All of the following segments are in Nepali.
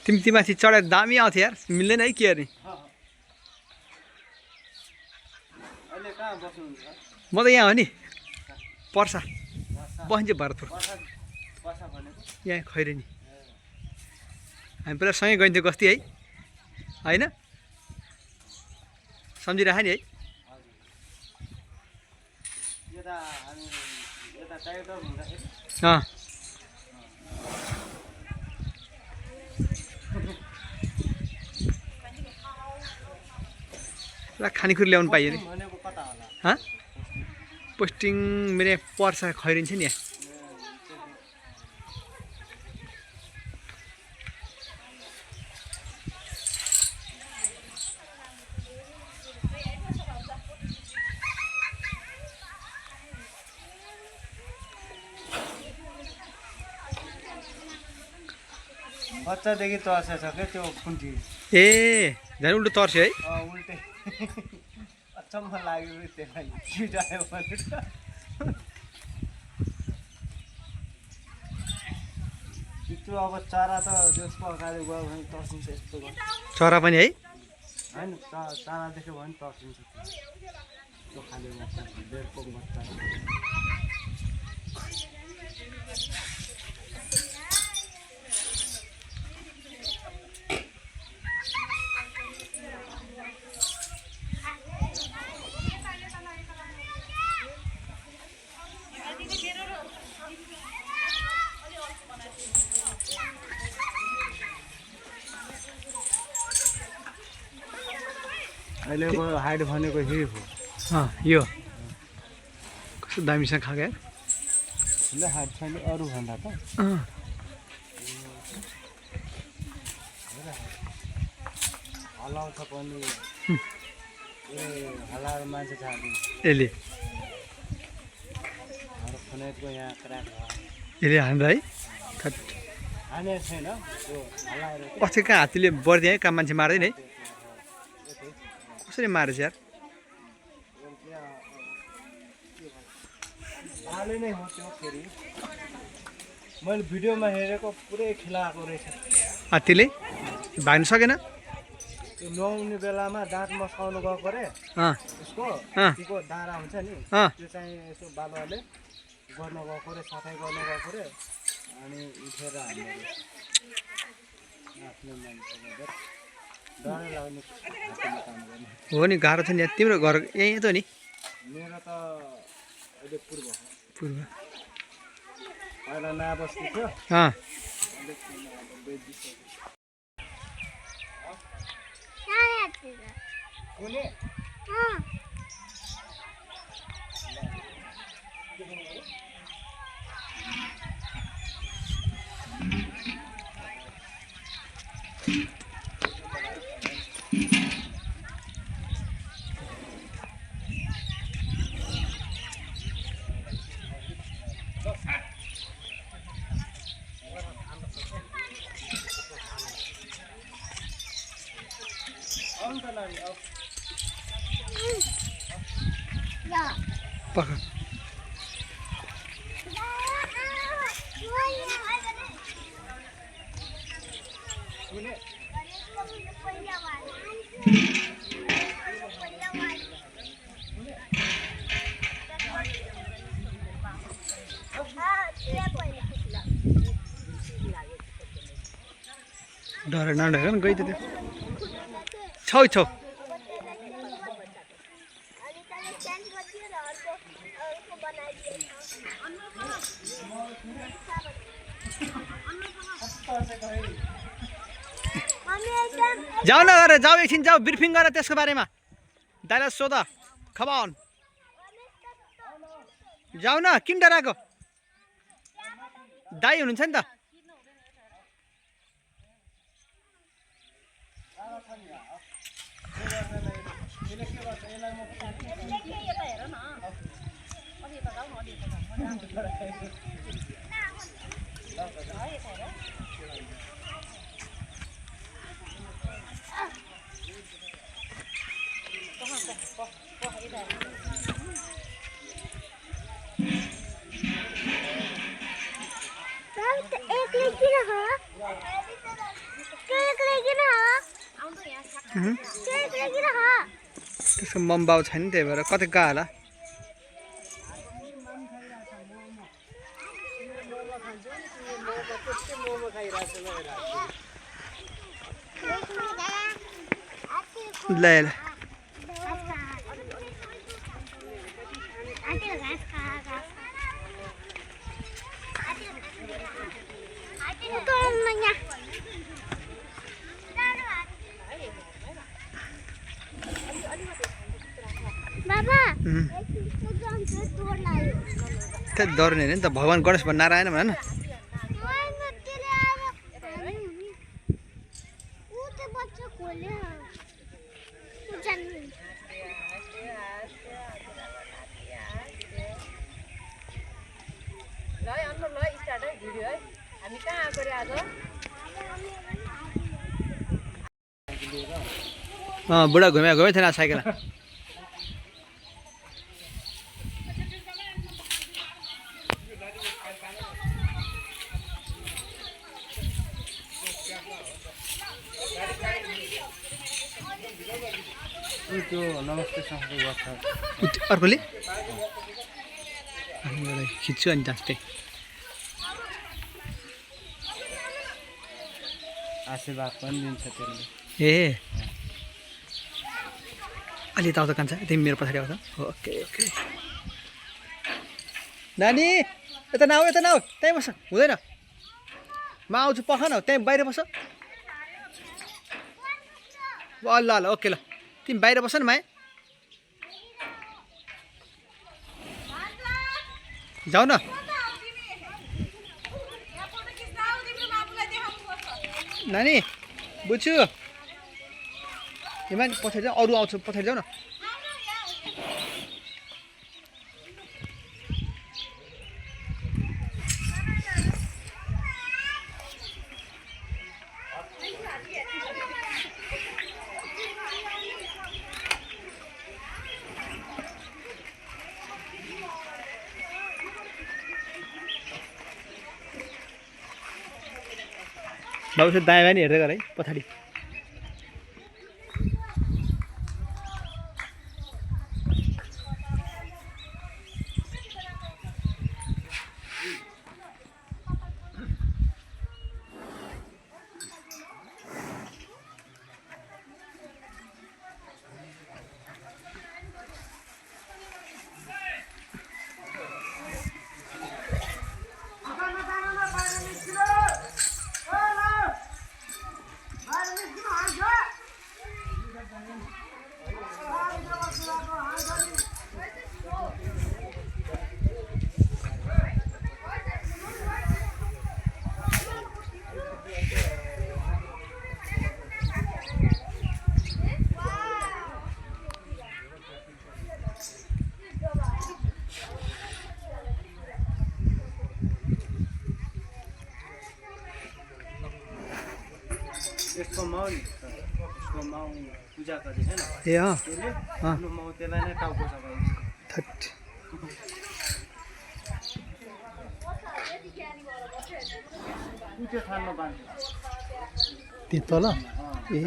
तिमी माथि चढेर दामी आउँथ्यो यार मिल्दैन है के अरे म त यहाँ हो नि पर्सा बस्ने भरतपुर यहाँ खैरेनी हामी पहिला सँगै गइन्थ्यो गस्ती है होइन सम्झिराख नि है खानेकुरा ल्याउनु पाइयो नि पोस्टिङ मेरो पर्सा खैरिन्छ नि यहाँ बच्चादेखि तर्सेछ क्या त्यो खुन्टी ए झन् उल्टो तर्स्यो है उल्टै अचम्म लाग्यो त्यसलाई छिटायो भने त्यो अब चरा त त्यसको अगाडि गयो भने तर्सिन्छ यस्तो चरा पनि है होइन चरा देख्यो भने तर्सिन्छ त्यो खाले बच्चा बेरको बच्चा अहिलेको हाइट भनेको यही हो यो कस्तो दामीसँग खाएको यार हाइट छैन अरू भन्दा त हलाउँछ पनि हलाएर मान्छे छाड्दिन्छ यसले खनेको यहाँ क्राक यसले हान्दा है हानेको छैन त्यो हलाएर अस्ति कहाँ हात्तीले बढ्दियो है कहाँ मान्छे मार्दैन है कसरी मारेछ यार हाले नै हो त्यो फेरि मैले भिडियोमा हेरेको पुरै खिलाएको रहेछ हात्तीले भाग्न सकेन त्यो नुहाउने बेलामा दाँत मस्काउनु गएको रे उसको तीको डाँडा हुन्छ नि त्यो चाहिँ यसो बालुवाले गर्न गएको रे सफाइ गर्न गएको रे अनि उठेर हाल्ने आफ्नो मान्छेले डरै लाग्ने हात्तीले काम गर्ने हो नि गाह्रो छ नि तिम्रो घर यहीँ त हो नि मेरो त अहिले पूर्व पूर्व पहिला नबस्ती थियो कुने पख डर नडर गइ त त्यो छौ छौ जाऊ न गरे जाऊ एकछिन जाऊ ब्रिफिङ गर त्यसको बारेमा दाइलाई सोध खबर जाऊ न किन डराएको दाइ हुनुहुन्छ नि त त्यसको मम्बाउ छैन त्यही भएर कतै गयो होला ल ल त्यही डर्ने नि त भगवान् गणेश नारायण भन न बुढा घुम्या थिएन साइकल अर्कोले खिच्छु अनि जाँच्दै आशीर्वाद पनि दिन्छ त्यसले ए अलि यता आउँदा कान्छ तिमी मेरो पछाडि आउँछ ओके ओके नानी यता नआऊ त्यहीँ बस हुँदैन म आउँछु पख न त्यहीँ बाहिर बस ल ल ओके ल तिमी बाहिर बस न माया जाऊ न नानी बुझ्छु हिमान पछाडि जाऊ अरू आउँछ पछाडि जाऊ न बाबु दायाँ बायाँ नि हेर्दै गर है पछाडि यसको माउ नि यसको माउ पूजा गरे हैन ए अँ त्यसले माउ त्यसलाई नै टाउको सघाउँछ थट त्यो थालमा बाँध्छ त्यो तल ए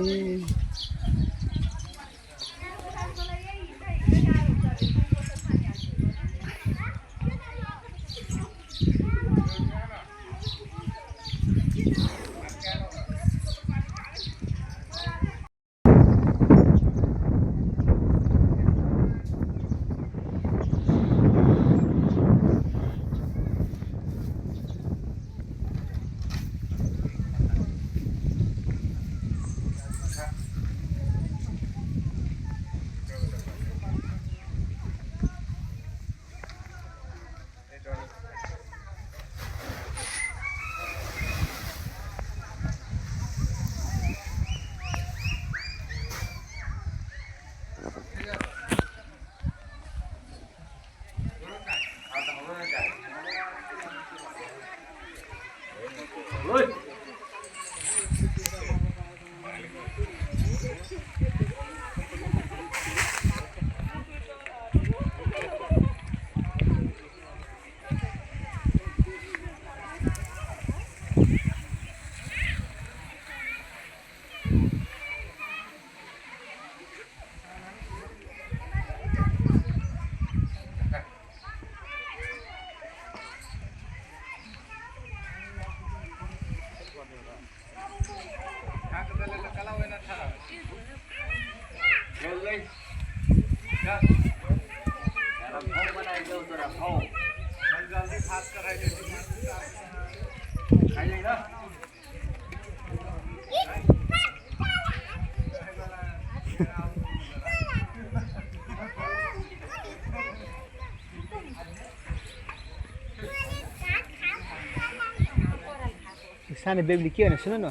सानो बेबीले के भने सुन न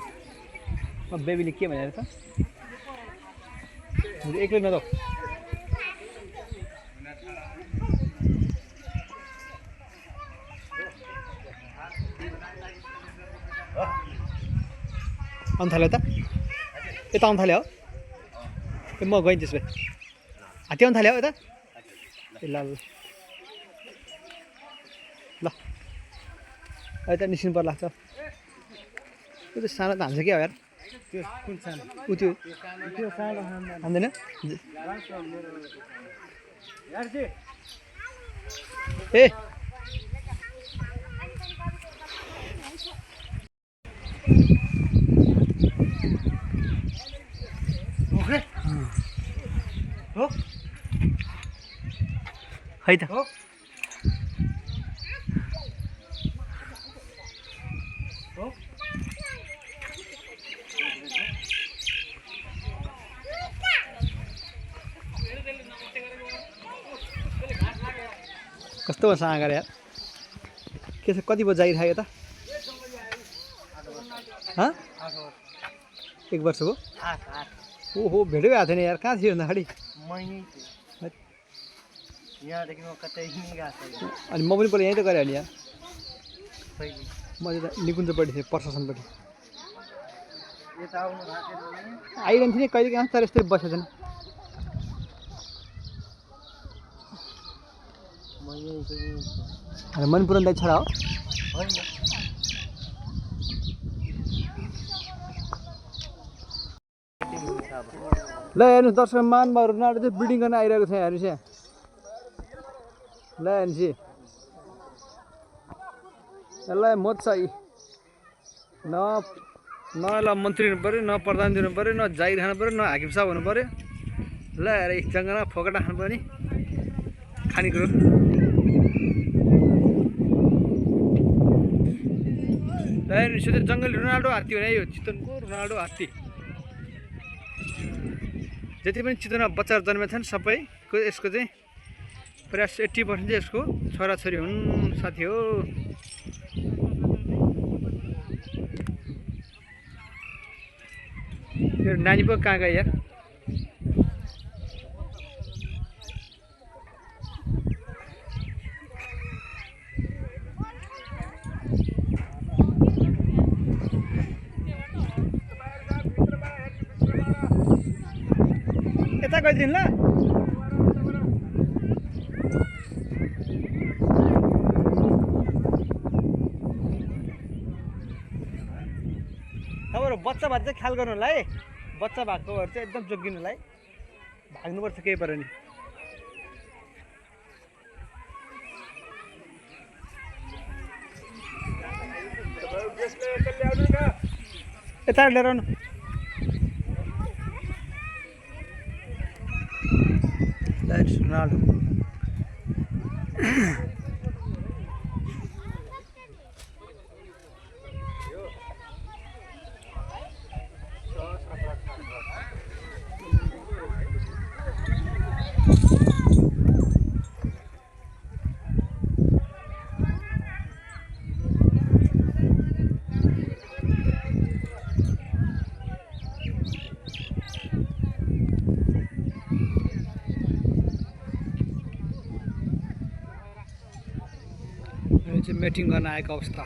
बेबीले के भनेर त एक्लै नजाऊ आउनु थाल्यो त यता आउनु थाल्यो हो ए म गएँ त्यसो भए हात्ती आउनु थाल्यो यता ए ल ल यता निस्किनु पर्ला त त्यो त सानो त हान्छ क्या हो यार त्यो कुन सानो ऊ त्यो सानो हान्दैन ए हो खै त हो हो कस्तो मसँग यार के छ कति बजी जागिरखायो त एक वर्ष हो ओहो भेटै भएको थिएन यार कहाँ थियो भन्दाखेरि यहाँदेखि म कतै नि गएको छैन अनि म पनि पहिला यहीँ त गरेँ नि यार म त निकुञ्जपट्टि थिएँ प्रशासनपट्टि यता आउनु भएको छैन भने आइरहन्थेँ नि कहिले कहाँ तर यस्तै बसेको छैन म यहीँ छु अनि मन पुरान दाइ छोरा हो होइन ल हेर्नुहोस् दर्शक मानमा रोनाल्डो चाहिँ बिल्डिङ गर्न आइरहेको छ हेर्नुहोस् यहाँ ल हेर्नुहोस् यसलाई मत चाहिँ न ल मन्त्री हुनु पऱ्यो न प्रधान दिनु पऱ्यो न जागिर खानु पऱ्यो न हाकिम साहब हुनु पऱ्यो ल हेर एक जङ्गलमा फोकटा खानु पऱ्यो नि खानेकुरो ल हेर्नुहोस् यो जङ्गली रोनाल्डो हात्ती हो नि यो चितवनको रोनाल्डो हात्ती जति पनि चितवनमा बच्चाहरू जन्मेका छन् सबैको यसको चाहिँ प्रायः 80% चाहिँ यसको छोराछोरी हुन् साथी हो यो नानी पो कहाँ गयो यार यता गइदिनु ल तपाईँहरू बच्चा भए चाहिँ ख्याल गर्नुलाई बच्चा भएकोहरू चाहिँ एकदम जोगिनुलाई भाग्नुपर्छ केही पऱ्यो नि यता लिएर आउनु रोनाल्डो यो चाहिँ मिटिङ गर्न आएको अवस्था